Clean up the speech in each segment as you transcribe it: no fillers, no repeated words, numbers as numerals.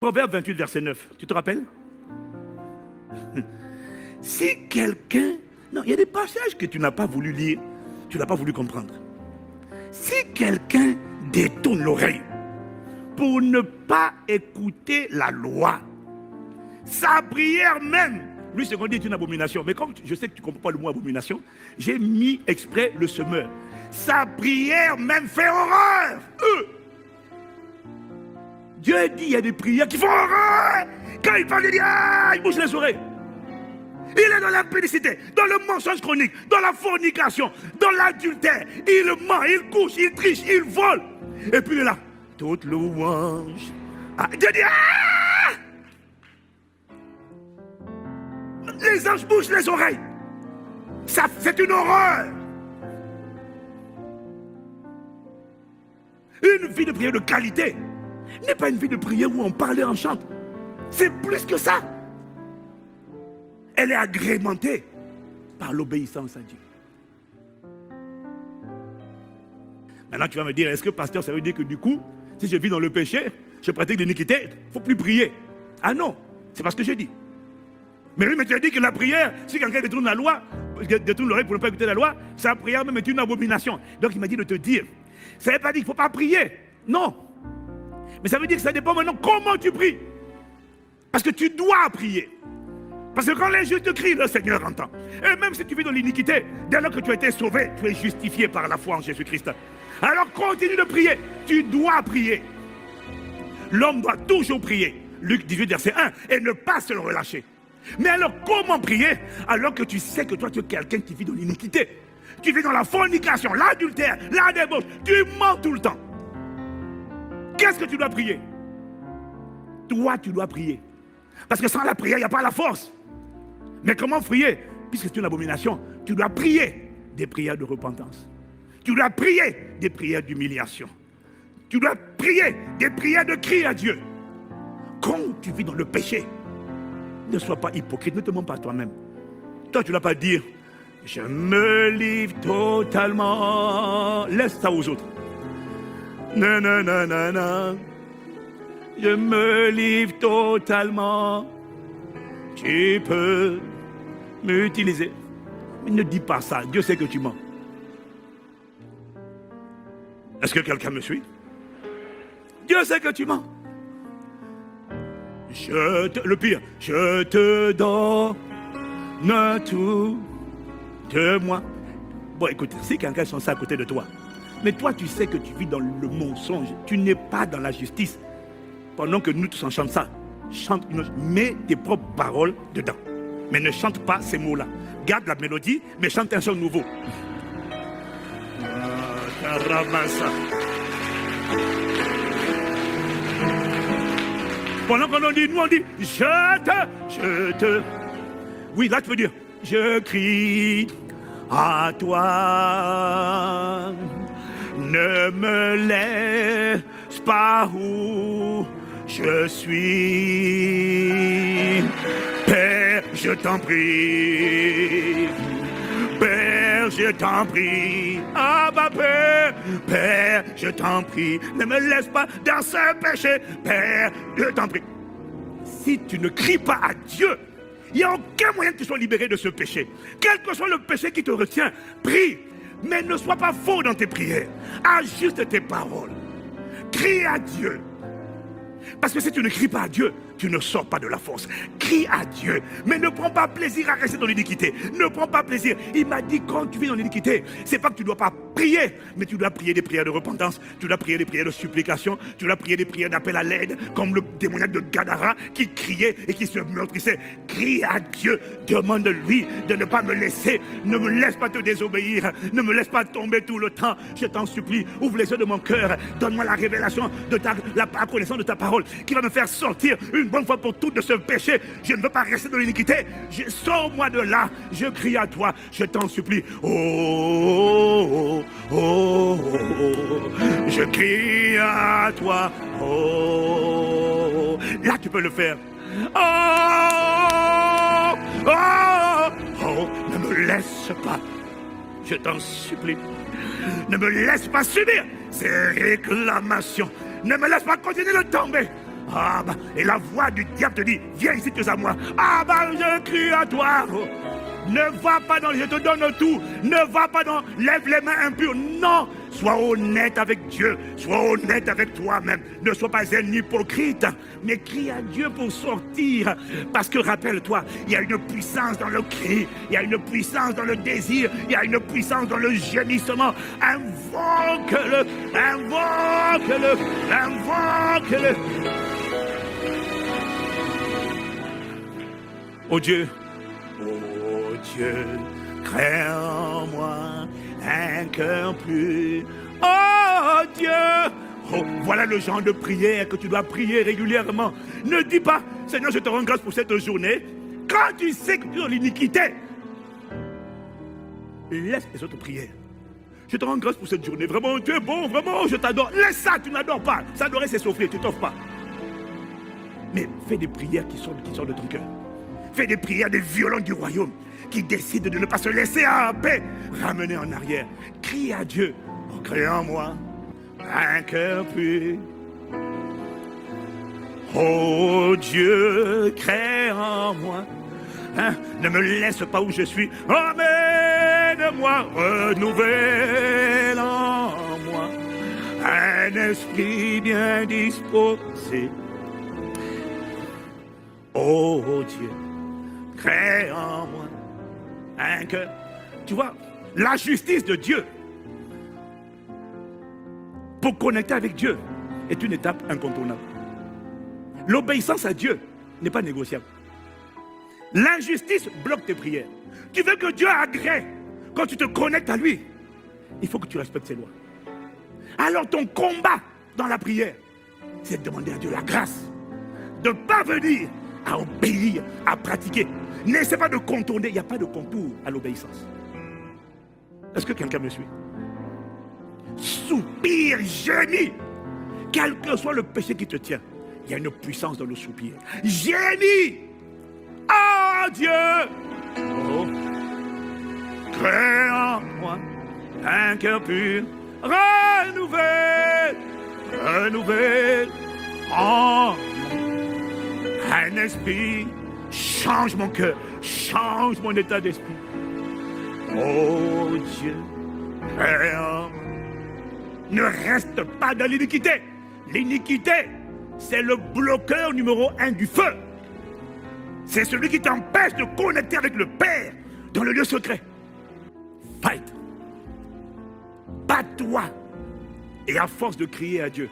Proverbe 28, verset 9. Tu te rappelles? Si quelqu'un... Non, il y a des passages que tu n'as pas voulu lire, tu n'as pas voulu comprendre. Si quelqu'un détourne l'oreille pour ne pas écouter la loi, sa prière même, lui ce qu'on dit est une abomination. Mais comme je sais que tu ne comprends pas le mot abomination, j'ai mis exprès le semeur. Sa prière même fait horreur. Dieu dit, il y a des prières qui font horreur. Quand il parle, il dit, ah, il bouge les oreilles. Il est dans l'impudicité, dans le mensonge chronique, dans la fornication, dans l'adultère. Il ment, il couche, il triche, il vole. Et puis il est là, toute louange. Ah, Dieu dit, ah! Les anges bouchent les oreilles. Ça, c'est une horreur. Une vie de prière de qualité n'est pas une vie de prière où on parle et on chante. C'est plus que ça. Elle est agrémentée par l'obéissance à Dieu. Maintenant, tu vas me dire, est-ce que pasteur, ça veut dire que du coup, si je vis dans le péché, je pratique l'iniquité, il ne faut plus prier? Ah non, c'est pas ce que j'ai dit. Mais oui, mais tu as dit que la prière, si quelqu'un détourne la loi, détourne l'oreille pour ne pas écouter la loi, sa prière même est une abomination. Donc il m'a dit de te dire, ça ne veut pas dire qu'il ne faut pas prier. Non. Mais ça veut dire que ça dépend maintenant comment tu pries. Parce que tu dois prier. Parce que quand les justes crient, le Seigneur entend. Et même si tu vis dans l'iniquité, dès lors que tu as été sauvé, tu es justifié par la foi en Jésus-Christ. Alors continue de prier. Tu dois prier. L'homme doit toujours prier. Luc 18, verset 1. Et ne pas se le relâcher. Mais alors comment prier alors que tu sais que toi tu es quelqu'un qui vit dans l'iniquité? Tu vis dans la fornication, l'adultère, la débauche. Tu mens tout le temps. Qu'est-ce que tu dois prier? Toi, tu dois prier. Parce que sans la prière, il n'y a pas la force. Mais comment prier? Puisque c'est une abomination, tu dois prier des prières de repentance. Tu dois prier des prières d'humiliation. Tu dois prier des prières de cri à Dieu. Quand tu vis dans le péché, ne sois pas hypocrite, ne te mens pas à toi-même. Toi, tu ne dois pas dire, je me livre totalement. Laisse ça aux autres. Non, non, non, non, non. Je me livre totalement. Tu peux m'utiliser. Mais ne dis pas ça. Dieu sait que tu mens. Est-ce que quelqu'un me suit? Dieu sait que tu mens. Le pire, je te donne tout de moi. Bon, écoute, si quelqu'un est à côté de toi, mais toi, tu sais que tu vis dans le mensonge, tu n'es pas dans la justice. Pendant que nous tous on chante ça, mets tes propres paroles dedans. Mais ne chante pas ces mots-là. Garde la mélodie, mais chante un chant nouveau. Pendant qu'on dit, nous on dit, je te. Oui, là tu peux dire, je crie à toi. Ne me laisse pas où je suis. Père, je t'en prie. Père, je t'en prie. Ah bah Père, je t'en prie. Ne me laisse pas dans ce péché. Père, je t'en prie. Si tu ne cries pas à Dieu, il n'y a aucun moyen que tu sois libéré de ce péché. Quel que soit le péché qui te retient, prie. Mais ne sois pas faux dans tes prières. Ajuste tes paroles. Crie à Dieu. Parce que si tu ne cries pas à Dieu, tu ne sors pas de la force. Crie à Dieu. Mais ne prends pas plaisir à rester dans l'iniquité. Ne prends pas plaisir. Il m'a dit, quand tu vis dans l'iniquité, c'est pas que tu ne dois pas prier, mais tu dois prier des prières de repentance, tu dois prier des prières de supplication, tu dois prier des prières d'appel à l'aide, comme le démoniaque de Gadara qui criait et qui se meurtrissait. Crie à Dieu, demande-lui de ne pas me laisser, ne me laisse pas te désobéir, ne me laisse pas tomber tout le temps. Je t'en supplie, ouvre les yeux de mon cœur, donne-moi la révélation de la connaissance de ta parole qui va me faire sortir une bonne fois pour toutes de ce péché. Je ne veux pas rester dans l'iniquité. Sors-moi de là. Je crie à toi. Je t'en supplie. Oh, oh, oh, oh. Je crie à toi. Oh. Là, tu peux le faire. Oh, oh, oh. Ne me laisse pas. Je t'en supplie. Ne me laisse pas subir ces réclamations. Ne me laisse pas continuer de tomber. Ah bah, et la voix du diable te dit, viens ici, tu es à moi. Ah bah, je crie à toi. Ne va pas dans, je te donne tout. Ne va pas dans, lève les mains impures. Non, sois honnête avec Dieu. Sois honnête avec toi-même. Ne sois pas un hypocrite, mais crie à Dieu pour sortir. Parce que rappelle-toi, il y a une puissance dans le cri. Il y a une puissance dans le désir. Il y a une puissance dans le gémissement. Invoque-le. Invoque-le. Invoque-le. Oh Dieu. Oh Dieu, crée en moi un cœur plus. Oh Dieu, oh, voilà le genre de prière que tu dois prier régulièrement. Ne dis pas, Seigneur, je te rends grâce pour cette journée. Quand tu sais que tu es dans l'iniquité, laisse les autres prières. Je te rends grâce pour cette journée. Vraiment, tu es bon, vraiment, je t'adore. Laisse ça, tu n'adores pas. S'adorer, c'est souffrir, tu t'offres pas. Mais fais des prières qui sortent de ton cœur. Fais des prières des violents du royaume qui décident de ne pas se laisser en paix, ramener en arrière. Crie à Dieu, oh, crée en moi un cœur pur. Oh Dieu, crée en moi. Hein? Ne me laisse pas où je suis. Emmène-moi, renouvelle en moi un esprit bien disposé. Oh Dieu, crée en moi un cœur. Tu vois, la justice de Dieu pour connecter avec Dieu est une étape incontournable. L'obéissance à Dieu n'est pas négociable. L'injustice bloque tes prières. Tu veux que Dieu agrée quand tu te connectes à lui. Il faut que tu respectes ses lois. Alors ton combat dans la prière, c'est de demander à Dieu la grâce de parvenir à obéir, à pratiquer. N'essaie pas de contourner, il n'y a pas de contour à l'obéissance. Est-ce que quelqu'un me suit? Soupir, gémis, quel que soit le péché qui te tient, il y a une puissance dans le soupir. Gémis, oh Dieu, oh, crée en moi un cœur pur, renouvelé, renouvelé en un esprit, change mon cœur, change mon état d'esprit. Oh Dieu, ne reste pas dans l'iniquité. L'iniquité, c'est le bloqueur numéro 1 du feu. C'est celui qui t'empêche de connecter avec le Père dans le lieu secret. Fight. Bats-toi. Et à force de crier à Dieu,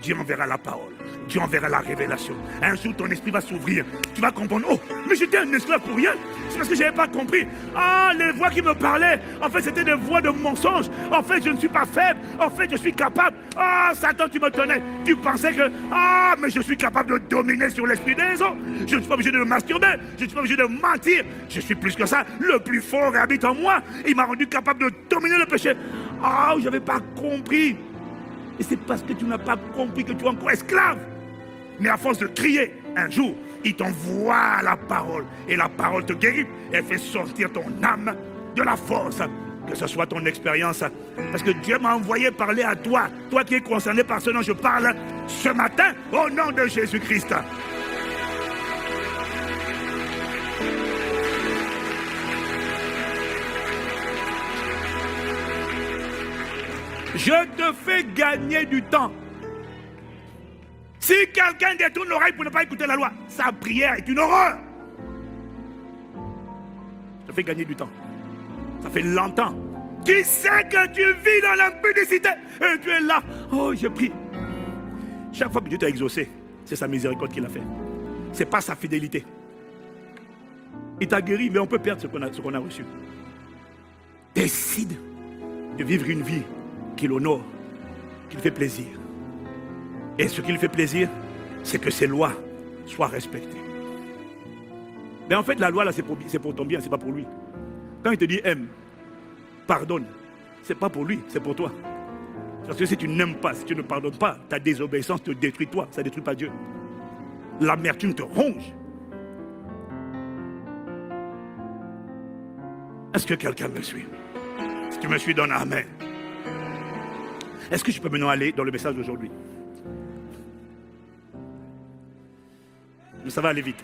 Dieu enverra la parole. Dieu enverra la révélation. Un jour, ton esprit va s'ouvrir. Tu vas comprendre. Oh, mais j'étais un esclave pour rien. C'est parce que je n'avais pas compris. Ah, les voix qui me parlaient, en fait, c'était des voix de mensonges. En fait, je ne suis pas faible. En fait, je suis capable. Ah, Satan, tu me tenais. Tu pensais que, ah, mais je suis capable de dominer sur l'esprit des autres. Je ne suis pas obligé de me masturber. Je ne suis pas obligé de mentir. Je suis plus que ça. Le plus fort habite en moi. Il m'a rendu capable de dominer le péché. Ah, je n'avais pas compris. Et c'est parce que tu n'as pas compris que tu es encore esclave. Mais à force de crier, un jour, il t'envoie la parole. Et la parole te guérit. Elle fait sortir ton âme de la force. Que ce soit ton expérience. Parce que Dieu m'a envoyé parler à toi. Toi qui es concerné par ce dont je parle ce matin. Au nom de Jésus-Christ. Je te fais gagner du temps. Si quelqu'un détourne l'oreille pour ne pas écouter la loi, sa prière est une horreur. Je te fais gagner du temps. Ça fait longtemps. Tu sais que tu vis dans l'impudicité et tu es là. Oh, je prie. Chaque fois que Dieu t'a exaucé, c'est sa miséricorde qu'il a fait. C'est pas sa fidélité. Il t'a guéri, mais on peut perdre ce qu'on a reçu. Décide de vivre une vie qui l'honore, qui lui fait plaisir. Et ce qui lui fait plaisir, c'est que ses lois soient respectées. Mais en fait, la loi, là, c'est pour ton bien, c'est pas pour lui. Quand il te dit aime, pardonne, c'est pas pour lui, c'est pour toi. Parce que si tu n'aimes pas, si tu ne pardonnes pas, ta désobéissance te détruit toi, ça ne détruit pas Dieu. L'amertume te ronge. Est-ce que quelqu'un me suit? Si tu me suis, donne amen. Est-ce que je peux maintenant aller dans le message d'aujourd'hui? Mais ça va aller vite.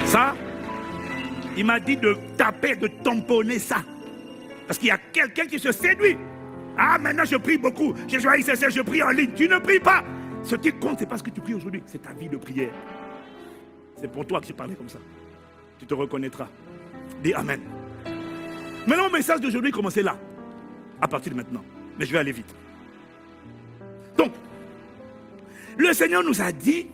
Ça, il m'a dit de taper, de tamponner ça. Parce qu'il y a quelqu'un qui se séduit. Ah, maintenant je prie beaucoup. J'ai joué à ICC, je prie en ligne. Tu ne pries pas. Ce qui compte, c'est pas ce que tu pries aujourd'hui. C'est ta vie de prière. C'est pour toi que j'ai parlé comme ça. Tu te reconnaîtras. Dis Amen. Maintenant, mon message d'aujourd'hui commence là. À partir de maintenant. Mais je vais aller vite. Donc, le Seigneur nous a dit